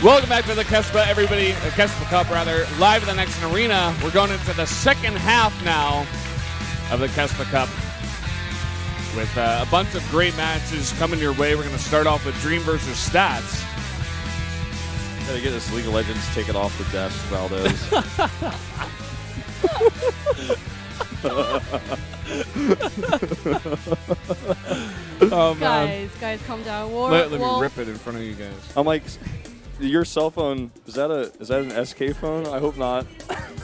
Welcome back to the KeSPA, everybody. The KeSPA Cup, rather, live in the next arena. We're going into the second half now of the KeSPA Cup with a bunch of great matches coming your way. We're going to start off with Dream versus Stats. Gotta get this League of Legends ticket off the desk, Valdez. Oh, man. Guys, calm down. Let me rip it in front of you guys. I'm like, your cell phone, is that an SK phone? I hope not.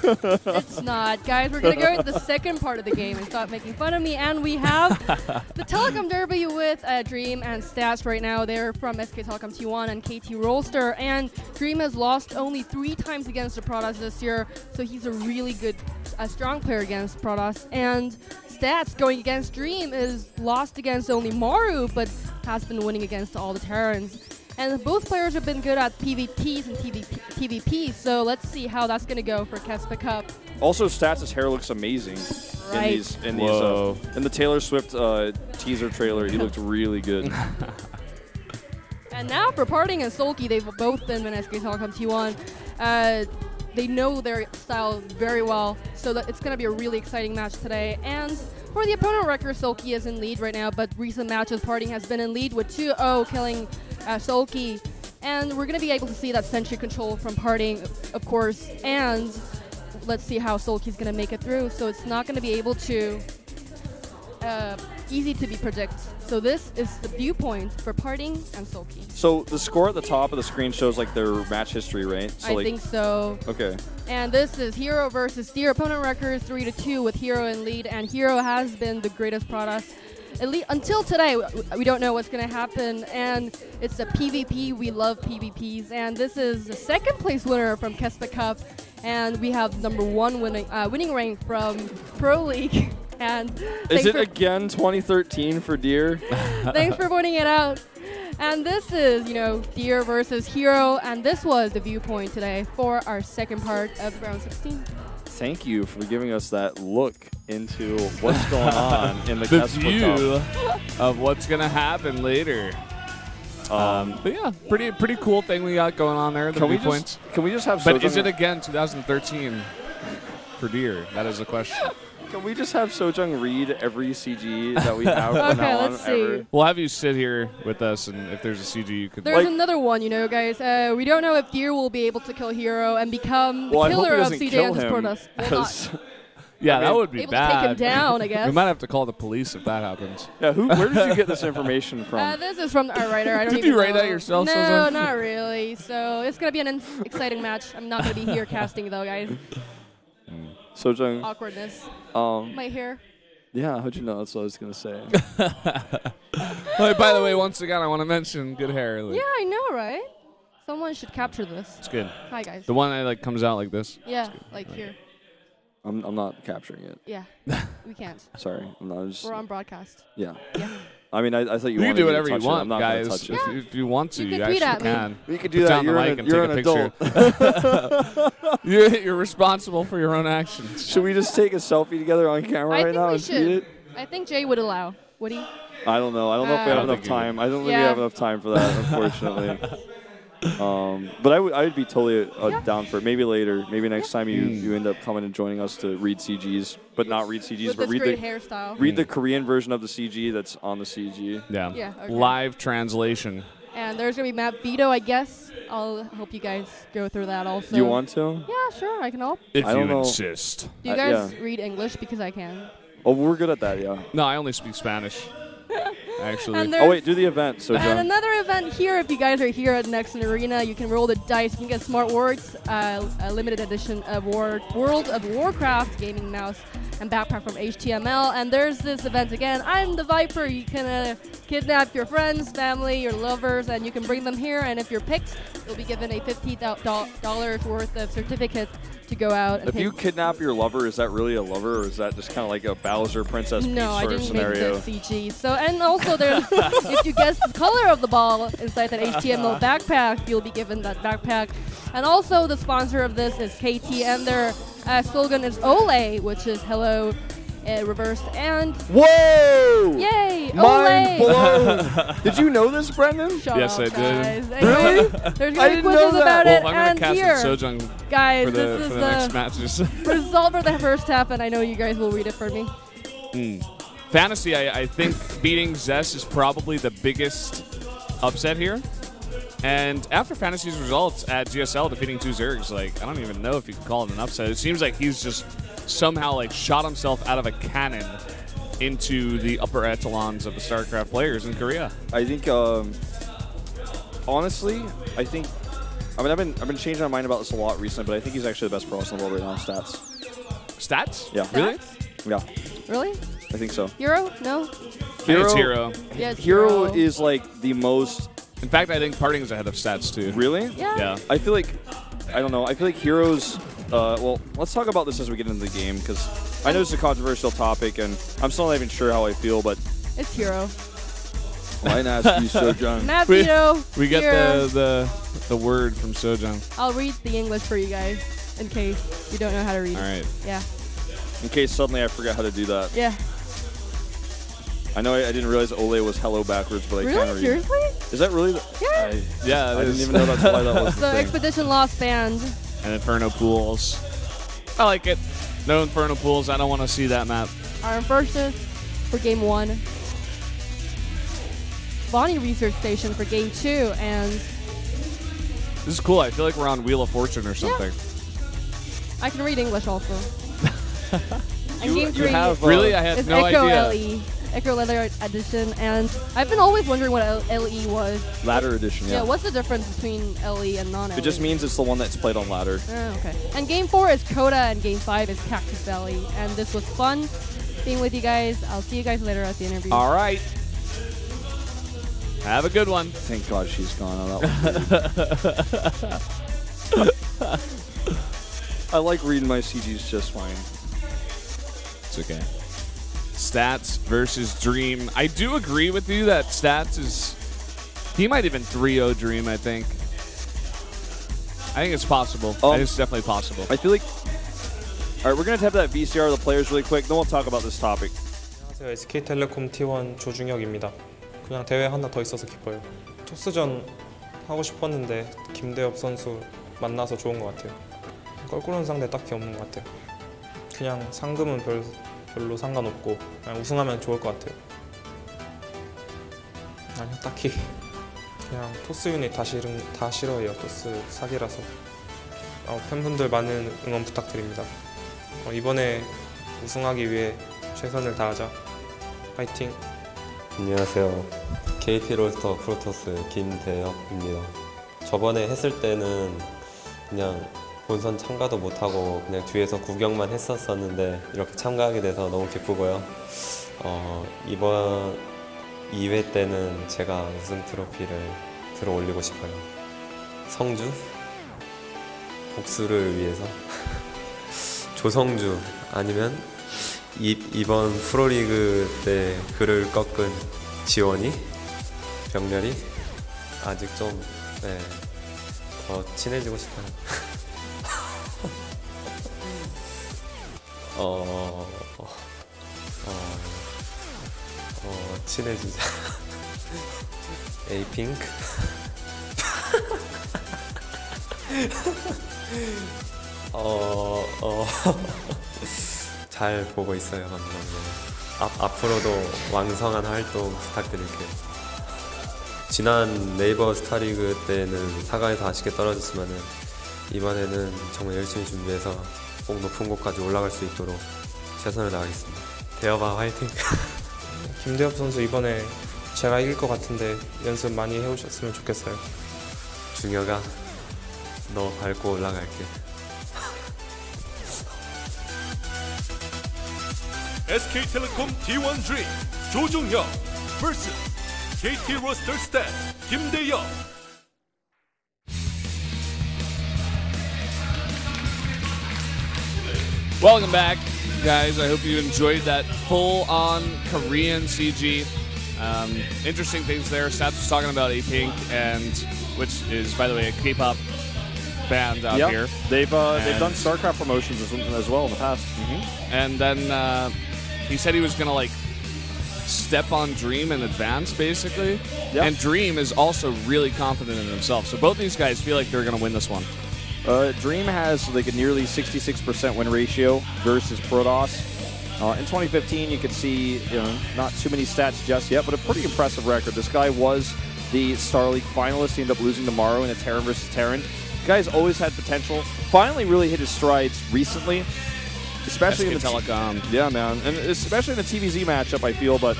It's not. Guys, we're going to go into the second part of the game and stop making fun of me. And we have the Telecom Derby with Dream and Stats right now. They're from SK Telecom T1 and KT Rollster. And Dream has lost only 3 times against the Protoss this year. So he's a really good, strong player against Protoss. And Stats going against Dream is lost against only Maru, but has been winning against all the Terrans. And both players have been good at PvPs and TVPs, so let's see how that's going to go for KeSPA Cup. Also, Stats' hair looks amazing. Right. In the Taylor Swift teaser trailer, he looked really good. And now for Parting and Sulky, they've both been in SK Telecom T1. They know their style very well, so that it's going to be a really exciting match today. And for the opponent record, Sulky is in lead right now, but recent matches, Parting has been in lead with 2-0, killing Sulky. And we're going to be able to see that sentry control from Parting, of course. And let's see how Sulky's going to make it through. So it's not going to be able to easy to be predicted. So this is the viewpoint for Parting and Sulky. So the score at the top of the screen shows like their match history, right? So I think so. Okay. And this is Hero versus Deer. Opponent record 3-2 with Hero in lead, and Hero has been the greatest Protoss. Until today, we don't know what's going to happen, and it's a PvP. We love PvPs, and this is the second place winner from KeSPA Cup, and we have #1 winning rank from Pro League. And is it again 2013 for Deer? Thanks for pointing it out. And this is, Deer versus Hero, and this was the viewpoint today for our second part of round 16. Thank you for giving us that look into what's going on in the KeSPA view Cup. Of what's going to happen later. But yeah, pretty cool thing we got going on there. The viewpoints. Can we just have? But is it again 2013 for Deer? That is the question. Can we just have Sojung read every CG that we have from now on? Let's see. Ever? We'll have you sit here with us, and if there's a CG, you could. There's another one, guys. We don't know if Deer will be able to kill Hero and become the killer of CJ and Protoss. Yeah, that would be able bad. To take him down, I guess. We might have to call the police if that happens. Yeah, where did you get this information from? This is from our writer. I don't Did even you write know. that yourself? No, not really. So it's gonna be an exciting match. I'm not gonna be here casting though, guys. Sojung. Awkwardness. My hair. Yeah, how'd you know? That's what I was gonna say. By the way, once again, I want to mention good hair. Yeah, I know, right? Someone should capture this. It's good. Hi, guys. The one that comes out like this. Yeah, like here. I'm not capturing it. Yeah, we can't. Sorry, I'm not. We're on broadcast. Yeah. Yeah. I mean, I thought you wanted can do me to whatever you touch it. want, I'm not guys. gonna touch it. Yeah. If you want to, You you can tweet actually at me. can. We could do Put that. down the mic and You're take an a adult. You're responsible for your own actions. Should we just take a selfie together on camera right now and tweet it? I think Jay would allow. Would he? I don't know. I don't know if we have enough time. I don't think we have enough time for that, unfortunately. But I would be totally down for it. Maybe later. Maybe next time you end up coming and joining us to read CGs, but not read CGs, With but this great hairstyle. read the Korean version of the CG that's on the CG. Yeah. Okay. Live translation. And there's going to be map veto, I guess. I'll hope you guys go through that also. Do you want to? Yeah, sure. I can help. If I you don't know. insist. Do you guys read English? Because I can. Oh, we're good at that, yeah. No, I only speak Spanish. Actually. Oh, wait, do the event. So and another event here, if you guys are here at Next Arena, you can roll the dice. You can get Smart Words, a limited edition of World of Warcraft gaming mouse and backpack from HTML. And there's this event again. I'm the Viper. You can kidnap your friends, family, your lovers, and you can bring them here. And if you're picked, you'll be given a $50 worth of certificate to go out. And if you kidnap your lover, is that really a lover, or is that just kind of like a Bowser Princess Peach sort of scenario? No, I didn't make the CG. So, and also there's, if you guess the color of the ball inside that HTML backpack, you'll be given that backpack. And also the sponsor of this is KT, and their slogan is Ole, which is hello reversed, and whoa! Yay! Mind Ole! blown! Did you know this, Brendan? Shut yes, up, I did. guys. Really? There's I gonna be didn't know quizzes that. about Well, it, I'm gonna and cast here, Sojung guys, for this the is next matches. result for the first half, and I know you guys will read it for me. Fantasy, I think beating Zest is probably the biggest upset here. And after Fantasy's results at GSL defeating 2 Zergs, like, I don't even know if you can call it an upset. It seems like he's just somehow like shot himself out of a cannon into the upper echelons of the Starcraft players in Korea. I think, honestly, I mean, I've been changing my mind about this a lot recently, but I think he's actually the best pro in the world right now in stats. Stats? Yeah. Really? Yeah. Really? I think so. Hero? No? I think it's Hero. Yeah, it's Hero is like the most. In fact, I think Parting is ahead of Stats too. Really? Yeah. Yeah. I feel like, I don't know. I feel like Heroes. Well, let's talk about this as we get into the game because I know it's a controversial topic and I'm still not even sure how I feel, but It's Hero. why not ask you, Sojung? Matthew. We get Hero. the word from Sojung. I'll read the English for you guys in case you don't know how to read. All right. Yeah. In case suddenly I forget how to do that. Yeah. I know I didn't realize Ole was hello backwards, but I Really? can't read. Seriously? Is that really? Yeah. Yeah, I didn't even know that's why that was the So thing. Expedition Lost banned. And Inferno Pools. I like it. No Inferno Pools. I don't want to see that map. Our versus for game 1. Bonnie Research Station for game 2, and This is cool. I feel like we're on Wheel of Fortune or something. I can read English also. And You game 3 have, Really? I had is no Echo idea. LE. Echo Leather Edition, and I've been always wondering what LE was. Ladder edition, Yeah, yeah. what's the difference between LE and non-LE? It just means it's the one that's played on ladder. Oh, okay. And game 4 is Coda, and game 5 is Cactus Valley. And this was fun being with you guys. I'll see you guys later at the interview. All right. Have a good one. Thank God she's gone on that one. I like reading my CGs just fine. It's okay. Stats versus Dream. I do agree with you that Stats is... He might even 3-0 Dream, I think. I think it's possible. I think it's definitely possible. I feel like... All right, we're going to have that VCR of the players really quick, then we'll talk about this topic. 안녕하세요. SK텔레콤 T1 조중혁입니다. 그냥 대회 하나 더 있어서 기뻐요. 토스전 하고 싶었는데 김대엽 선수 만나서 좋은 것 같아요. 껄끄러운 상대 딱히 없는 것 같아요. 그냥 상금은 별로 상관없고 그냥 우승하면 좋을 것 같아요. 아니요, 딱히 그냥 토스 유닛 다 싫어해요. 토스 사기라서. 팬분들 많은 응원 부탁드립니다. 이번에 우승하기 위해 최선을 다하자. 파이팅! 안녕하세요. KT 롤스터 프로토스 김대엽입니다. 저번에 했을 때는 그냥 본선 참가도 못하고 그냥 뒤에서 구경만 했었었는데 이렇게 참가하게 돼서 너무 기쁘고요. 이번 2회 때는 제가 우승 트로피를 들어 올리고 싶어요. 성주? 복수를 위해서 조성주 아니면 이번 프로리그 때 그를 꺾은 지원이 병렬이 아직 좀 더 친해지고 싶어요. 친해지자. 에이핑크. 잘 보고 있어요, 감사합니다. 앞으로도 왕성한 활동 부탁드릴게요. 지난 네이버 스타리그 때는 4강에서 아쉽게 떨어졌지만은 이번에는 정말 열심히 준비해서 꼭 높은 곳까지 올라갈 수 있도록 최선을 다하겠습니다. 대여봐 화이팅! 김대엽 선수 이번에 제가 이길 것 같은데 연습 많이 해오셨으면 좋겠어요. 중혁아, 너 밟고 올라갈게. SK텔레콤 T1 Dream 조중혁 vs KT 로스터 스탯 김대엽. Welcome back, guys. I hope you enjoyed that full-on Korean CG. Interesting things there. Stats was talking about A-Pink, which is, by the way, a K-pop band out here. They've done Starcraft promotions as well in the past. And then he said he was going to, like, step on Dream in advance, basically. Yep. And Dream is also really confident in himself. So both these guys feel like they're going to win this one. Dream has like a nearly 66% win ratio versus Protoss. In 2015, you could see not too many stats just yet, but a pretty impressive record. This guy was the Star League finalist. He ended up losing tomorrow in a Terran versus Terran. The guy's always had potential. Finally really hit his strides recently. Especially in the Telecom. Yeah, man. And especially in the TVZ matchup, I feel. But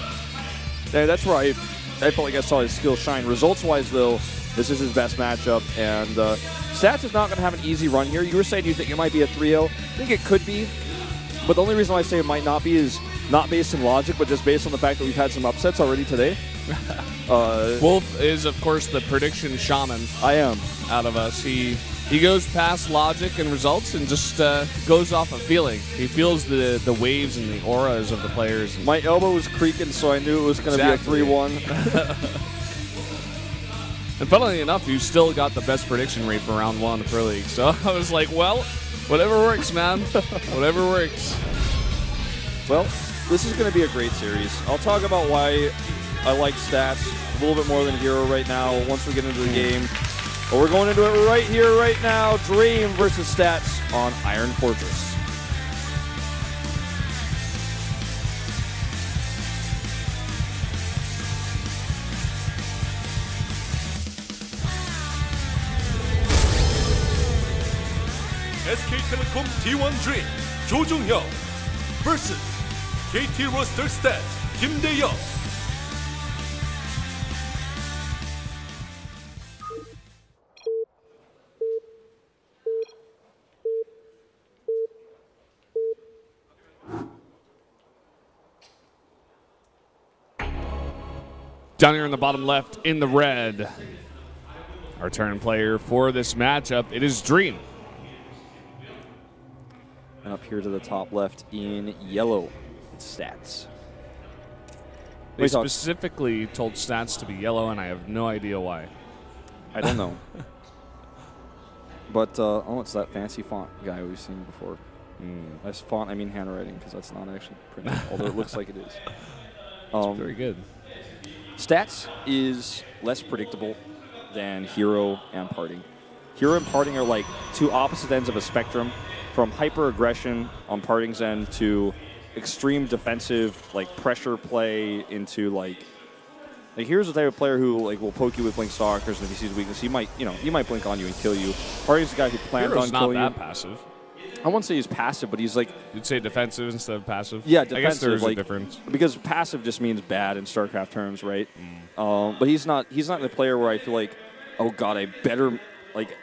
that's where I felt like I saw his skill shine. Results-wise, though, this is his best matchup. And Stats is not going to have an easy run here. You were saying you think it might be a 3-0. I think it could be. But the only reason why I say it might not be is not based in logic, but just based on the fact that we've had some upsets already today. Wolf is, of course, the prediction shaman. I am. Out of us. He goes past logic and results and just goes off of feeling. He feels the waves and the auras of the players. My elbow was creaking, so I knew it was going to be a 3-1. And funnily enough, you still got the best prediction rate for round 1 of Pro League. So I was like, well, whatever works, man. Whatever works. Well, this is going to be a great series. I'll talk about why I like Stats a little bit more than Hero right now once we get into the game. But we're going into it right here, right now. Dream versus Stats on Iron Fortress. SK텔레콤 T1 Dream 조종혁 vs KT Roster Stats 김대엽. Down here in the bottom left, in the red, our turn player for this matchup, it is Dream. And up here to the top left in yellow, it's Stats. They specifically told Stats to be yellow, and I have no idea why. I don't know. But, oh, it's that fancy font guy we've seen before. By font, I mean handwriting, because that's not actually printed, although it looks like it is. That's very good. Stats is less predictable than Hero and Parting. Hero and Parting are like two opposite ends of a spectrum, from hyper-aggression on Parting's end to extreme defensive, like pressure play into like Hero's the type of player who like will poke you with blink stalkers, and if he sees weakness, he might blink on you and kill you. Parting's the guy who plans on killing you. Hero's not that passive. I won't say he's passive, but he's like... You'd say defensive instead of passive? Yeah, defensive. I guess there's like, a difference. Because passive just means bad in Starcraft terms, right? But he's not the player where I feel like, oh god, I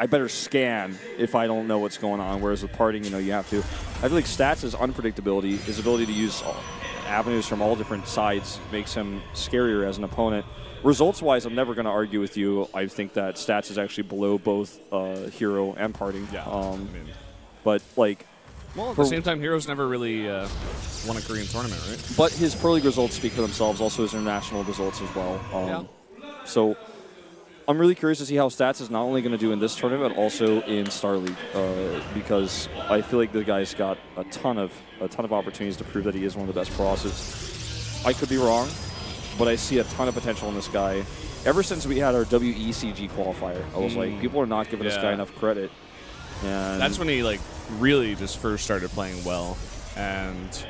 better scan if I don't know what's going on, whereas with Parting, you have to. I feel like Stats' unpredictability, his ability to use avenues from all different sides makes him scarier as an opponent. Results-wise, I'm never going to argue with you. I think that Stats is actually below both Hero and Parting. Yeah, but, like... Well, at the same time, Hero's never really won a Korean tournament, right? But his Pro League results speak for themselves, also his international results as well. So I'm really curious to see how Stats is not only going to do in this tournament, but also in Star League, because I feel like the guy's got a ton of opportunities to prove that he is one of the best process. I could be wrong, but I see a ton of potential in this guy. Ever since we had our WECG qualifier, I was like, people are not giving this guy enough credit. And that's when he really just first started playing well, and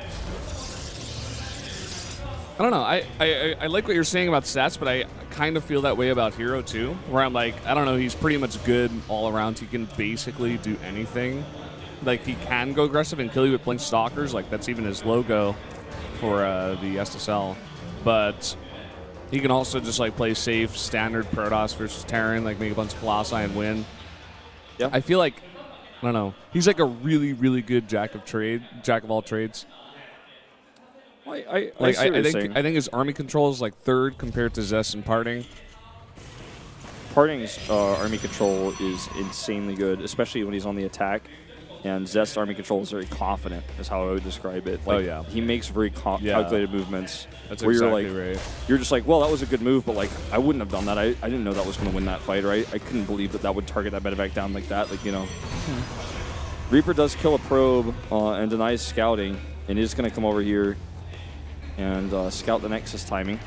I don't know. I like what you're saying about Stats, but I kind of feel that way about Hero too, where I'm like, I don't know, he's pretty much good all around. He can basically do anything. Like, he can go aggressive and kill you with blink stalkers. Like, that's even his logo for the SSL. But he can also just play safe, standard Protoss versus Terran, make a bunch of Colossi and win. Yeah. I feel like, I don't know, he's a really, really good jack of all trades. I think his army control is third compared to Zest and Parting. Parting's army control is insanely good, especially when he's on the attack. And Zest's army control is very confident, is how I would describe it. He makes very calculated movements. That's where exactly right. You're just like, well, that was a good move, but I wouldn't have done that. I didn't know that was going to win that fight, right? I couldn't believe that would target that medevac down like that. Reaper does kill a probe and denies scouting, and is going to come over here and scout the Nexus timing.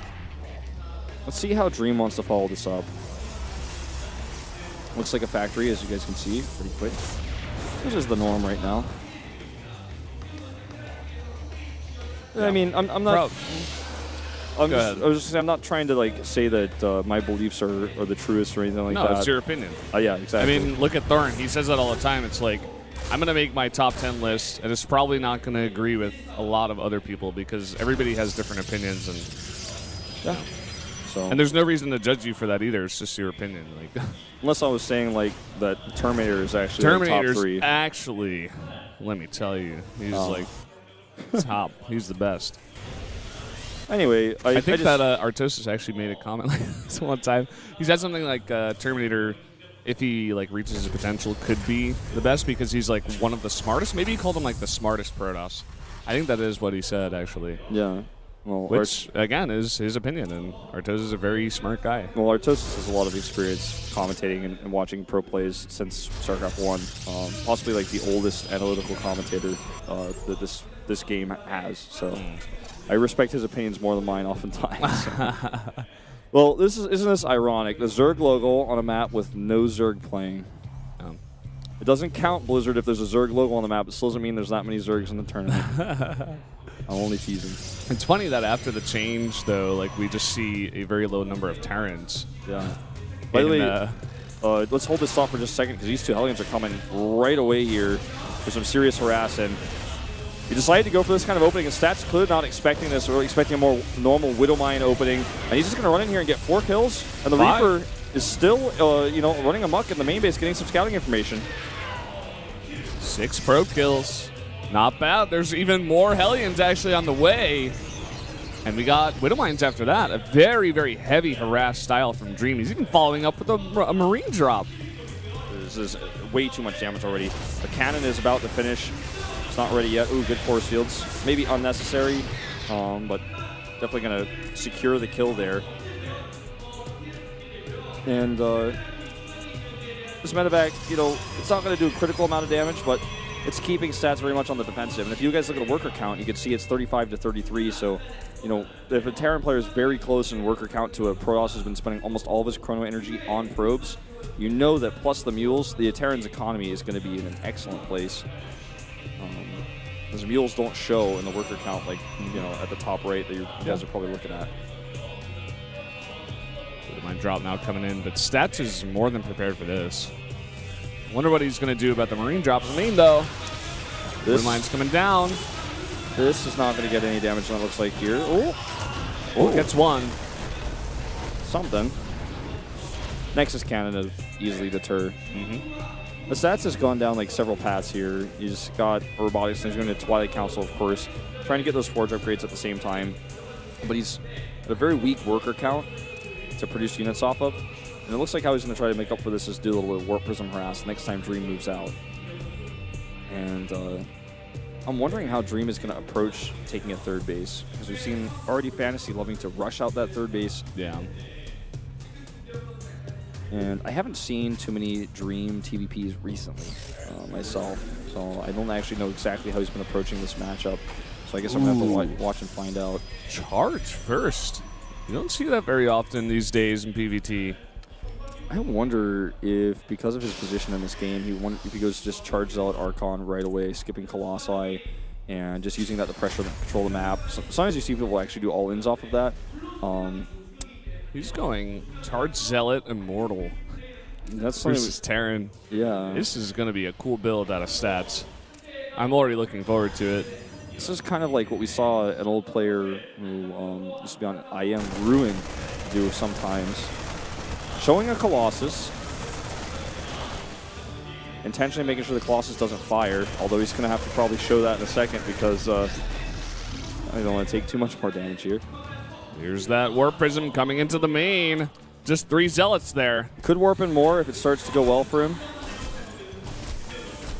Let's see how Dream wants to follow this up. Looks like a factory, as you guys can see, pretty quick. Which is the norm right now. Yeah. I mean, I'm not. I'm not trying to like say that my beliefs are the truest or anything like that. No, it's your opinion. Yeah, exactly. I mean, look at Thorn. He says that all the time. It's like, I'm going to make my top 10 list, and it's probably not going to agree with a lot of other people because everybody has different opinions. And yeah. So. And there's no reason to judge you for that either. It's just your opinion. Like, unless I was saying like that Terminator is actually Terminator's top 3. Actually, let me tell you, he's like top. He's the best. Anyway, I think that Artosis actually made a comment like this one time. He said something like Terminator, if he like reaches his potential, could be the best because he's like one of the smartest. Maybe he called him like the smartest Protoss. I think that is what he said actually. Yeah. Well, which again is his opinion, and Artosis is a very smart guy. Well, Artosis has a lot of experience commentating and watching pro plays since StarCraft 1. Possibly like the oldest analytical commentator that this game has. So. I respect his opinions more than mine oftentimes. So. Well, isn't this ironic? The Zerg logo on a map with no Zerg playing. It doesn't count, Blizzard, if there's a Zerg logo on the map. It still doesn't mean there's that many Zergs in the tournament. I'm only teasing. It's funny that after the change, though, like we just see a very low number of Terrans. Yeah. By the way, let's hold this thought for just a second because these two Hellions are coming right away here for some serious harass. And he decided to go for this kind of opening, and Stats clearly not expecting this, or expecting a more normal Widowmine opening. And he's just going to run in here and get 4 kills. And the Reaper is still, running amok in the main base, getting some scouting information. 6 pro kills. Not bad. There's even more Hellions actually on the way. And we got Widowmines after that. A very, very heavy harass style from Dream. He's even following up with a Marine drop. This is way too much damage already. The cannon is about to finish. Not ready yet. Ooh, good force fields. Maybe unnecessary, but definitely going to secure the kill there. And this medevac, it's not going to do a critical amount of damage, but it's keeping Stats very much on the defensive. And if you guys look at the worker count, you can see it's 35 to 33. So, if a Terran player is very close in worker count to a Protoss who's been spending almost all of his chrono energy on probes, you know that plus the mules, the Terran's economy is going to be in an excellent place. Those mules don't show in the worker count, like, at the top right that you guys are probably looking at. Mine drop now coming in, but Stats is more than prepared for this. Wonder what he's going to do about the Marine drop. I mean, though, mine's coming down. This is not going to get any damage, it looks like here. Oh, gets 1. Something. Nexus cannon to easily deter. The Stats has gone down like several paths here. He's got robotics, and he's going to Twilight Council, of course, trying to get those forge upgrades at the same time. But he's at a very weak worker count to produce units off of. And it looks like how he's going to try to make up for this is do a little Warp Prism harass next time Dream moves out. And I'm wondering how Dream is going to approach taking a third base, because we've seen already Fantasy loving to rush out that third base. Yeah. And I haven't seen too many Dream TVPs recently myself, so I don't actually know exactly how he's been approaching this matchup. So I guess I'm going to have to watch and find out. Charge first. You don't see that very often these days in PvT. I wonder if, because of his position in this game, if he goes to just charge Zealot Archon right away, skipping Colossi, and just using that to pressure and control the map. So, sometimes you see people actually do all-ins off of that. He's going charge Zealot Immortal. That's versus Terran. Yeah. This is going to be a cool build out of Stats. I'm already looking forward to it. This is kind of like what we saw an old player who used to be on IM Ruin do sometimes. Showing a Colossus. Intentionally making sure the Colossus doesn't fire, although he's going to have to probably show that in a second because I don't want to take too much more damage here. Here's that Warp Prism coming into the main. Just 3 Zealots there. Could warp in more if it starts to go well for him.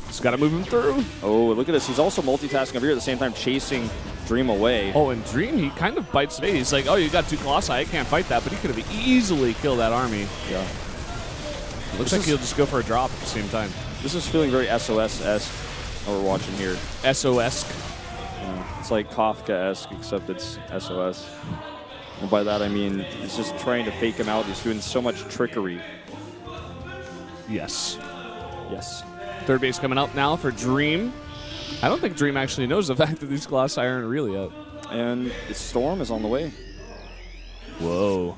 Just got to move him through. Oh, look at this. He's also multitasking over here at the same time, chasing Dream away. Oh, and Dream, he kind of bites me. He's like, oh, you got 2 Colossi. I can't fight that, but he could have easily killed that army. Yeah. Looks like he'll just go for a drop at the same time. This is feeling very SOS-esque, what we're watching here. SOS-esque. Yeah. It's like Kafka-esque, except it's SOS. And by that I mean he's just trying to fake him out. He's doing so much trickery. Yes. Yes. Third base coming up now for Dream. I don't think Dream actually knows the fact that these Colossi aren't really up. And Storm is on the way. Whoa.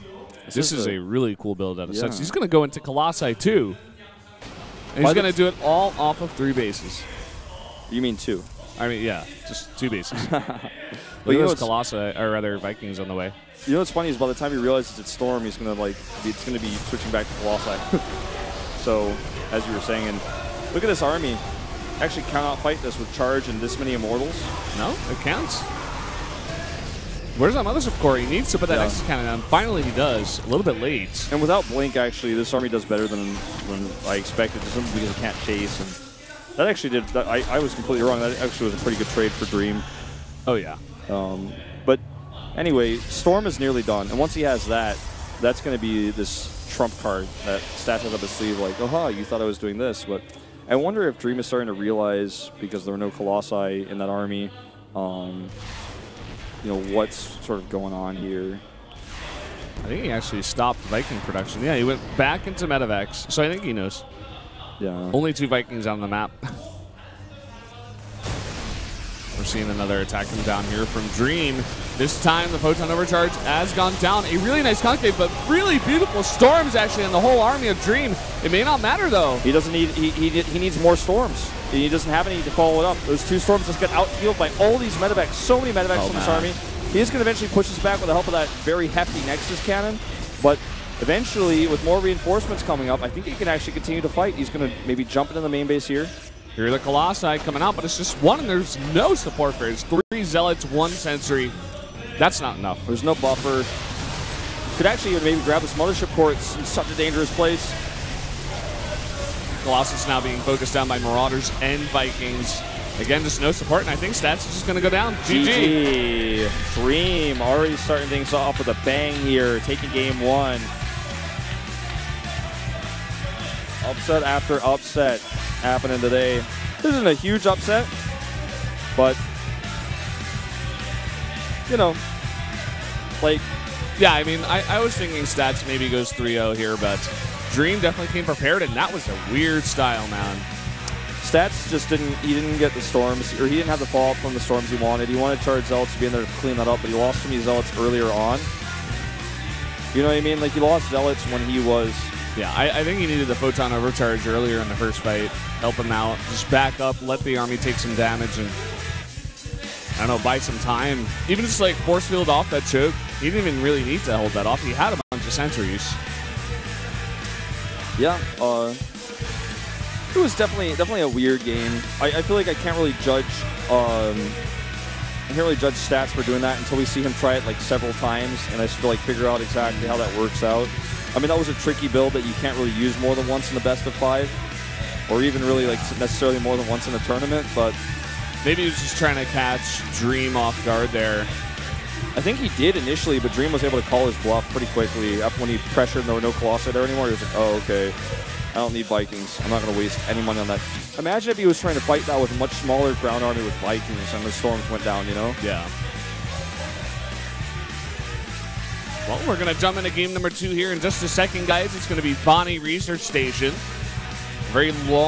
This is a really cool build out of Sets. He's going to go into Colossi too. And he's going to do it all off of 3 bases. You mean 2? I mean, yeah, just 2 bases. But you know, Colossi, or rather Vikings on the way. You know what's funny is by the time he realizes it's Storm, he's going to it's going to be switching back to Colossi. So, as you were saying, and look at this army. Actually cannot fight this with charge and this many immortals. No, it counts. Where's that Mothership Core? He needs to put that Nexus Cannon down. Finally, he does. A little bit late. And without Blink, actually, this army does better than I expected, just simply because it can't chase. And that actually did. I was completely wrong. That actually was a pretty good trade for Dream. Oh, yeah. But anyway, Storm is nearly done. And once he has that, that's going to be this trump card that Stats has up his sleeve, like, oh, you thought I was doing this. But I wonder if Dream is starting to realize, because there were no Colossi in that army, you know, what's sort of going on here. I think he actually stopped Viking production. Yeah, he went back into Medivacs, so I think he knows. Yeah. Only 2 Vikings on the map. We're seeing another attack come down here from Dream. This time, the Photon Overcharge has gone down. A really nice concave, but really beautiful storms actually in the whole army of Dream. It may not matter though. He doesn't need. He needs more storms. He doesn't have any to follow it up. Those 2 storms just get out-healed by all these Medivacs. So many Medivacs on this army. He is going to eventually push us back with the help of that very hefty Nexus Cannon, but eventually, with more reinforcements coming up, I think he can actually continue to fight. He's going to maybe jump into the main base here. Here are the Colossi coming out, but it's just 1, and there's no support for it. It's 3 Zealots, 1 Sentry. That's not enough. There's no buffer. Could actually even maybe grab this Mothership Core. It's in such a dangerous place. Colossus now being focused down by Marauders and Vikings. Again, just no support, and I think Stats is just going to go down. GG. Dream already starting things off with a bang here, taking game 1. Upset after upset happening today. This isn't a huge upset, but, you know, like... Yeah, I mean, I was thinking Stats maybe goes 3-0 here, but Dream definitely came prepared, and that was a weird style, man. Stats just he didn't get the storms, or he didn't have the follow-up from the storms he wanted. He wanted Charged Zealots to be in there to clean that up, but he lost too many Zealots earlier on. You know what I mean? Like, he lost Zealots when he was... Yeah, I think he needed the Photon Overcharge earlier in the first fight. Help him out. Just back up, let the army take some damage, and, I don't know, buy some time. Even just, like, force field off that choke. He didn't even really need to hold that off. He had a bunch of sentries. Yeah, it was definitely a weird game. I feel like I can't really judge Stats for doing that until we see him try it like several times, and I sort of like figure out exactly how that works out. I mean, that was a tricky build that you can't really use more than once in the best of 5, or even really like necessarily more than once in a tournament. But maybe he was just trying to catch Dream off guard there. I think he did initially, but Dream was able to call his bluff pretty quickly. After when he pressured and there were no Colossi there anymore, he was like, oh, okay. I don't need Vikings. I'm not going to waste any money on that. Imagine if he was trying to fight that with a much smaller ground army with Vikings and the storms went down, you know? Yeah. Well, we're going to jump into game number 2 here in just a second, guys. It's going to be Bonnie Research Station. Very long.